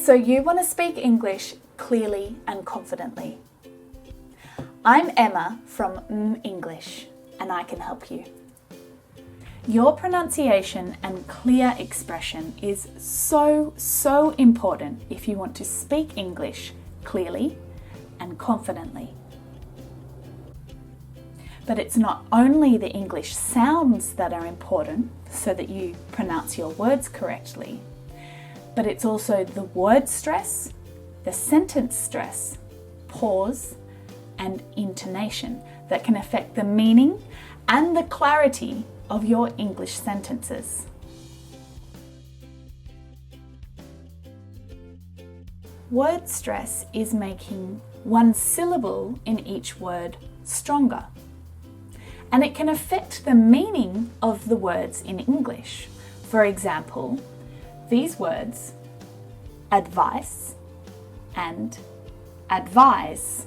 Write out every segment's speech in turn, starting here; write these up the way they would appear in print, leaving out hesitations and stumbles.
So you want to speak English clearly and confidently. I'm Emma from English, and I can help you. Your pronunciation and clear expression is so important if you want to speak English clearly and confidently. But it's not only the English sounds that are important so that you pronounce your words correctly, but it's also the word stress, the sentence stress, pause, and intonation that can affect the meaning and the clarity of your English sentences. Word stress is making one syllable in each word stronger, and it can affect the meaning of the words in English. For example, these words, advice and advise.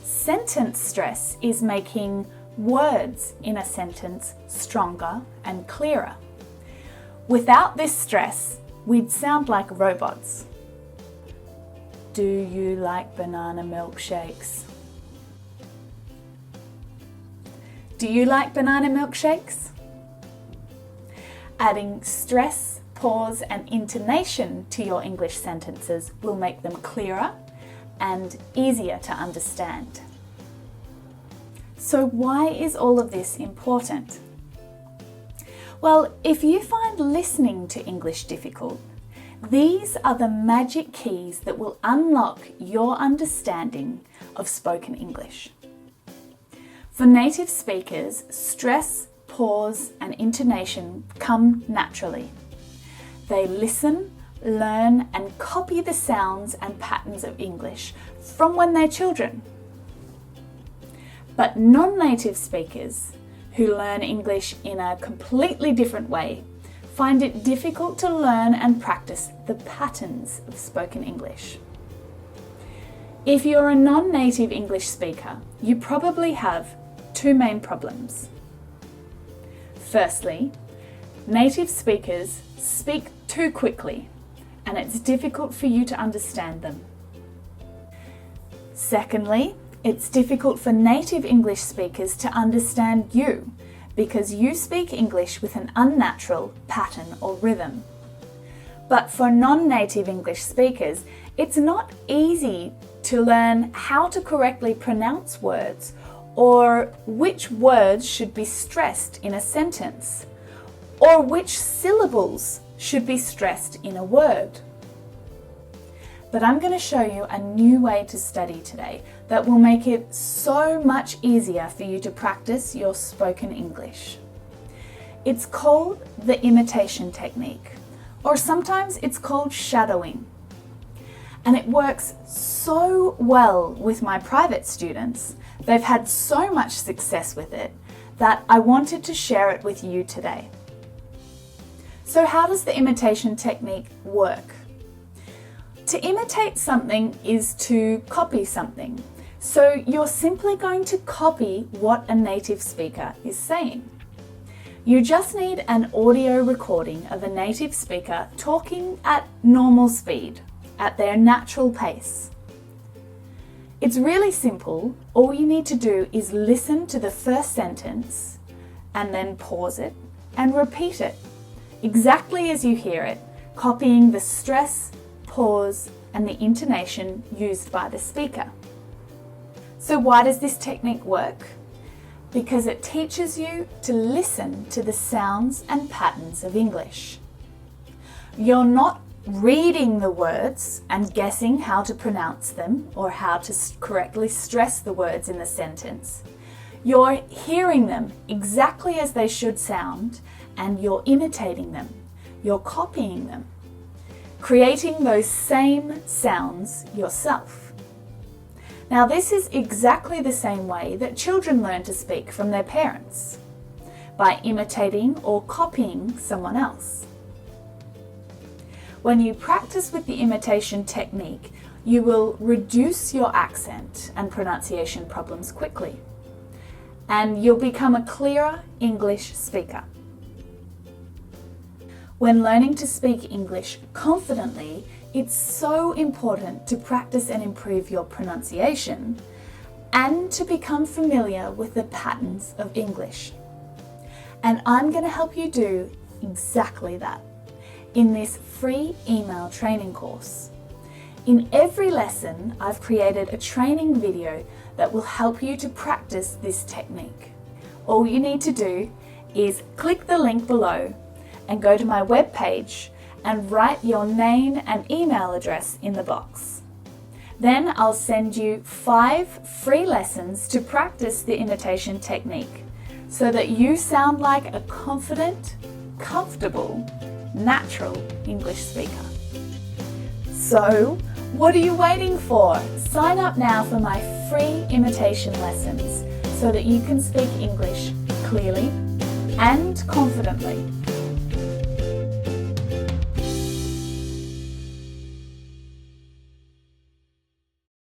Sentence stress is making words in a sentence stronger and clearer. Without this stress, we'd sound like robots. Do you like banana milkshakes? Do you like banana milkshakes? Adding stress, pause, and intonation to your English sentences will make them clearer and easier to understand. So why is all of this important? Well, if you find listening to English difficult, these are the magic keys that will unlock your understanding of spoken English. For native speakers, stress, pause, and intonation come naturally. They listen, learn, and copy the sounds and patterns of English from when they're children. But non-native speakers who learn English in a completely different way find it difficult to learn and practice the patterns of spoken English. If you're a non-native English speaker, you probably have two main problems. Firstly, native speakers speak too quickly, and it's difficult for you to understand them. Secondly, it's difficult for native English speakers to understand you because you speak English with an unnatural pattern or rhythm. But for non-native English speakers, it's not easy to learn how to correctly pronounce words or which words should be stressed in a sentence or which syllables should be stressed in a word. But I'm going to show you a new way to study today that will make it so much easier for you to practice your spoken English. It's called the imitation technique, or sometimes it's called shadowing. And it works so well with my private students. They've had so much success with it that I wanted to share it with you today. So how does the imitation technique work? To imitate something is to copy something. So you're simply going to copy what a native speaker is saying. You just need an audio recording of a native speaker talking at normal speed, at their natural pace. It's really simple. All you need to do is listen to the first sentence and then pause it and repeat it exactly as you hear it, copying the stress, pause, and the intonation used by the speaker. So why does this technique work? Because it teaches you to listen to the sounds and patterns of English. You're not reading the words and guessing how to pronounce them or how to correctly stress the words in the sentence. You're hearing them exactly as they should sound, and you're imitating them. You're copying them, creating those same sounds yourself. Now, this is exactly the same way that children learn to speak from their parents, by imitating or copying someone else. When you practice with the imitation technique, you will reduce your accent and pronunciation problems quickly. and you'll become a clearer English speaker. When learning to speak English confidently, it's so important to practice and improve your pronunciation and to become familiar with the patterns of English. And I'm going to help you do exactly that in this free email training course. In every lesson, I've created a training video that will help you to practice this technique. All you need to do is click the link below and go to my webpage and write your name and email address in the box. Then I'll send you 5 free lessons to practice the imitation technique so that you sound like a confident, comfortable, natural English speaker. So, what are you waiting for? Sign up now for my free imitation lessons so that you can speak English clearly and confidently.